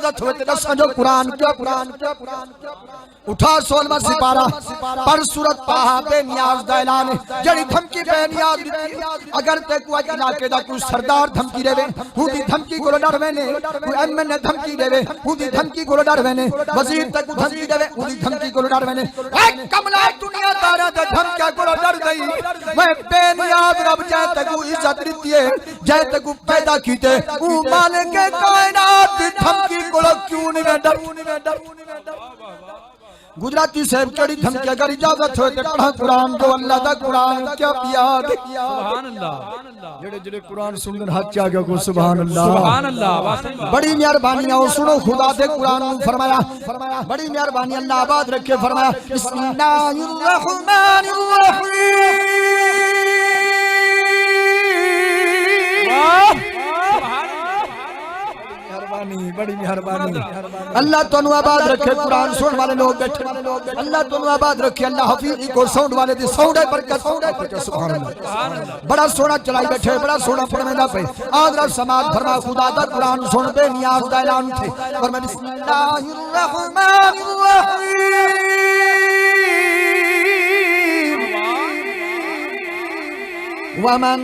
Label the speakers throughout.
Speaker 1: इजाजत हुए तो दसो कुरान क्या उठा 16वां सिपारा पर सूरत पाहा बेनियाज दा ऐलान जड़ी धमकी बेनियाज अगर ते कोई इलाके दा कोई सरदार धमकी देवे हुंदी धमकी को डरवे ने कोई एमएनए धमकी देवे हुंदी धमकी को डरवे ने वजीर तक धमकी देवे हुंदी धमकी को डरवे ने ए कमला दुनिया तारा ते धमकिया को डर गई मैं बेनियाज रब जाए तक इज्जत देती है जाए तक पैदा कीते ओ मालिक के कायनात धमकी को क्यों नहीं डर गुजराती साहब कड़ी धमकी अगर इजाजत हो तो पढ़ा कुरान जो अल्लाह दा कुरान क्या याद सुभान अल्लाह जेड़े जेड़े कुरान सुनन हाथ आ गया को सुभान अल्लाह बड़ी मेहरबानी आओ सुनो खुदा दे कुरान नु फरमाया बड़ी मेहरबानी अल्लाह आबाद रखे फरमाया बिस्मिल्लाहिर्रहमानिर्रहीम बड़ी मेहरबानी अल्लाह तनु आबाद रखे कुरान सुन वाले लोग बैठे अल्लाह तनु आबाद रखे अल्लाह हफीज को साउंड वाले दी साउंड है बरकत सुभान अल्लाह बड़ा सोना चलाई बैठे बड़ा सोना पढ़वेंदा पे आदरा समाज फरमा खुदा दा कुरान सुन बे नियाज दा ऐलान थे और मैं बिस्मिल्लाहिर्रहमानिर्रहीम वमन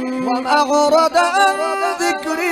Speaker 1: अगरद अन ज़िक्री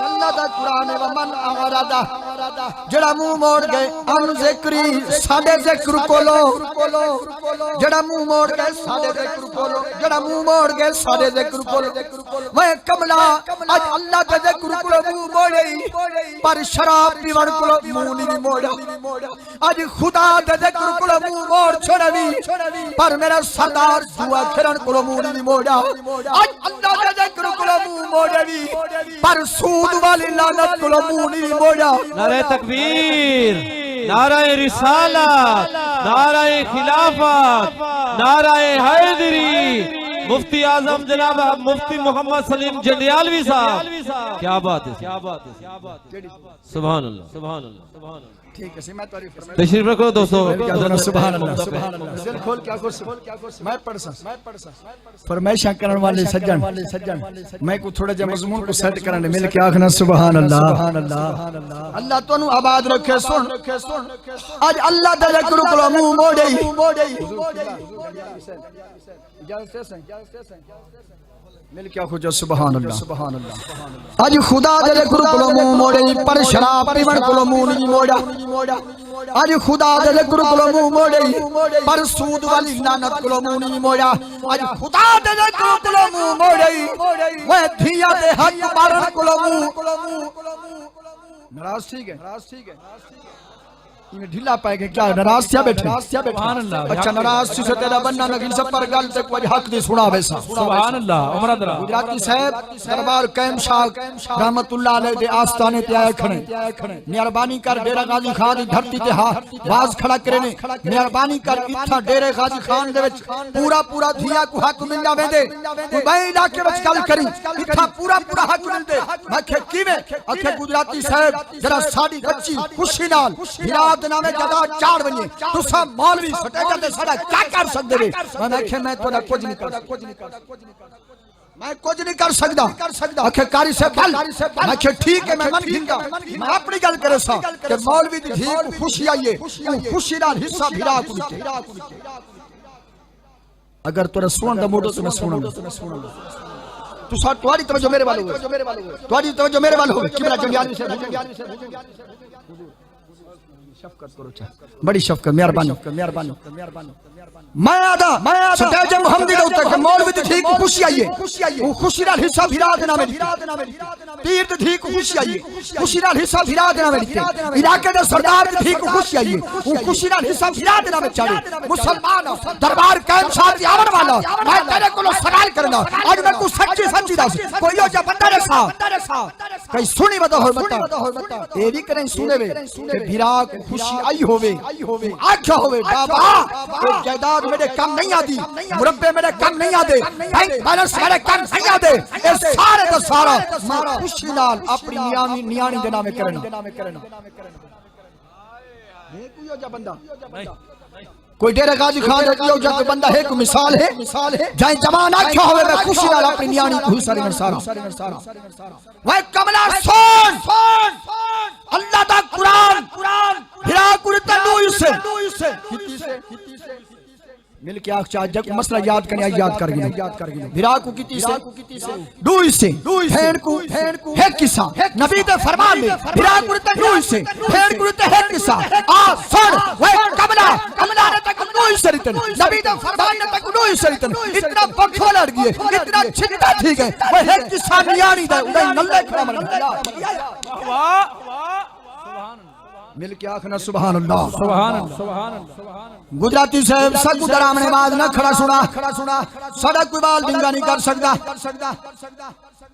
Speaker 1: अल्लाह दा कुरान है वमन अगरदा जड़ा मुंह मोड़ गए अन ज़िक्री साडे ज़िक्र कोलो जड़ा मुंह मोड़ गए साडे ज़िक्र कोलो जड़ा मुंह मोड़ गए साडे ज़िक्र कोलो मैं कमला आज अल्लाह दे ज़िक्र कोलो मुंह मोड़े पर शराब पीवन कोलो मुंह नहीं मोड़ा आज खुदा दे ज़िक्र कोलो मुंह मोड़ छोड़वी पर मेरा सरदार दुआ खिरन कोलो मुंह नहीं मोड़ा आज अल्लाह दे ज़िक्र कोलो मुंह मोड़वी पर सूद वाली लानत कोलो मुंह नहीं मोड़ा
Speaker 2: नारे तकबीर नाराए रिसालत नाराए खिलाफत नाराए हैदरी मुफ्ती आजम जनाब मुफ्ती मोहम्मद सलीम जंडियालवी साहब क्या बात है सुभान अल्लाह ठीक है मैं तारीफ तशरीफ रखो दोस्तों
Speaker 1: सुभान अल्लाह दिल खोल क्या कुछ मैं पढ़ फरमाइशा करने वाले सज्जन मैं को थोड़ा जा मजमून को सेट करने मिल के आखना सुभान अल्लाह अल्लाह तनु आबाद रखे सुन आज अल्लाह दे ज़िक्र को मुंह मोड़े मिल क्या खुजा सुभान अल्लाह आज खुदा दे ज़िक्र को मुंह मोड़े पर शराब पीवन को मुंह नहीं मोड़ा आज खुदा दे ज़िक्र को मुंह मोड़े पर सूद वाली लानत को मुंह नहीं मोड़ा आज खुदा दे ज़िक्र को मुंह मोड़े मैं धिया दे हक मारन को मुंह नाराज ठीक है ढीला पाएंगे क्या नाराज क्या बैठे अच्छा नाराज से तेरा बनना नगिन सब पर गल से कोई हक दी सुना वैसा
Speaker 2: सुभान अल्लाह उमर दरा
Speaker 1: गुजराती साहब दरबार कैम शाह रहमतुल्लाह अलैह दे आस्थाने ते आए खड़े मेहरबानी कर डेरा गाजी खान दी धरती ते बाज खड़ा करे ने मेहरबानी कर इथा डेरे गाजी खान दे विच पूरा धिया को हक मिल जावे दे कोई बाई इलाके विच गल करी इथा पूरा हक मिलदे मैं खे कीवे आखे गुजराती साहब जरा साडी बच्ची खुशी नाल नामे जगह 4 बजे तुसा मौलवी सटेगा ते साडा क्या कर सकदे रे मैं आखे मैं तोड़ा कुछ नहीं कर मैं कुछ नहीं कर सकदा आखे कारी से बल मैं आखे ठीक है मैं मन गिंदा मैं अपनी गल करे सा कि मौलवी दी धी को खुशी आईए खुशी नाल हिस्सा भिड़ा को अगर तोरा सुन दा मोडो से मैं सुनूंगा तू सा तुम्हारी तवज्जो मेरे वाल हो तुम्हारी तवज्जो मेरे वाल हो किबला जंगियानी से शफकत करो बड़ी शफकत मेहरबानी मैं आदा सटेज मोहम्मदी दे उते मौलवी दी ठीक खुशी आईए वो खुशी नाल हिस्सा भिड़ा देना मेरी पीर दी ठीक खुशी आईए खुशी नाल हिस्सा भिड़ा देना मेरी इलाके दे सरदार दी ठीक खुशी आईए वो खुशी नाल हिस्सा भिड़ा देना में चाहे मुसलमान दरबार कायम शाह दी आवन वाला मैं तेरे कोलो सवाल करना आज मैं को सच्ची दस कोई ओ जा बंदा रे साहब कई सुनी बता हो बता ए भी करें सुने वे कि भिड़ा खुशी आई होवे आख्या होवे बाबा ये जायदाद मेरे कम नहीं आती मुरब्बे मेरे कम नहीं आते बैंक बैलेंस मेरे कम नहीं आते ये सारे तो सारा मैं खुशी नाल अपनी नियानी दे नामे करना ये कोई जा बंदा कोई डेरे गाजी खान जो जग बंदा है को मिसाल है जाए जवान आख्या होवे मैं खुशी नाल अपनी न्याणी को हुसरी में सारा वह कमला सोन अल्लाह दा कुरान हिरा कुरता नू से मिल के आख चाह जग मसला याद करने याद कर गए हिरा को किती से दूई से हैन को है किसा नबी दे फरमान में हिरा कुरता नू से हैन कुरता है किसा आ सुन वह कमला ने तक नू से रितन नबी दे फरमान ने तक नू से रितन इतना पखो लड़ गए इतना छिट्टा ठीक है वह है किसा नियाणी दा उदय नल्ले खड़ा मन
Speaker 2: वाह
Speaker 1: मिल के आखना सुभान अल्लाह गुजराती साहब सगु दरामने बाद न खड़ा सुना सड़क कोई बाल डिंगा नहीं कर सकता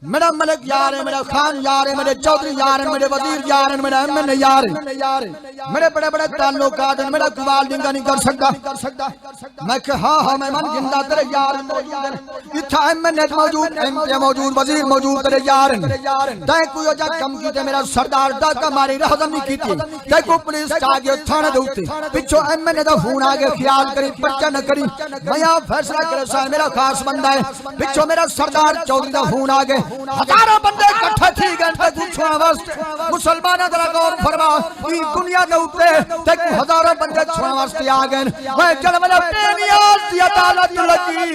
Speaker 1: मेरा मलिक यार है मेरा खान यार है मेरे चौधरी यार है मेरे वजीर यार है मेरा एमएनए यार है मेरे बड़े बड़े ताल्लुकात हैं मेरा कुबाल डिंगा नहीं कर सकता मैं कह हाँ मैं मन जिंदा तेरे यार इतना एमएनए मौजूद एमपी मौजूद वजीर मौजूद तेरे यार तय कोई जा कम कीते मेरा सरदार डाका मारी रहदम नहीं कीती तय को पुलिस आ गए थाने दे उत्ते पिछो एमएनए दा फोन आ गया ख्याल करी पर्चा न करी मैं यहां फैसला करे सा मेरा खास बंदा है पिछो मेरा सरदार चौधरी दा फोन आ गए हजारों बंदे इकट्ठे थी गए ते पूछवा वास्ते मुसलमाना जरा गौर फरमा ई दुनिया दे उत्ते ते हजारों बंदे छुआ वास्ते आ गए मैं चल मेरा बेनियाज दी अदालत लगी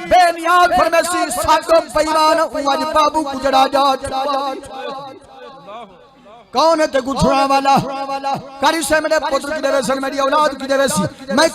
Speaker 1: बेनियाज फरमेसी साको पैमान आज बाबू गुजरा जा कौन है ते गुछड़ा वाला करी से मेरे पुत्र की देवे मेरी औलाद की देवे मैं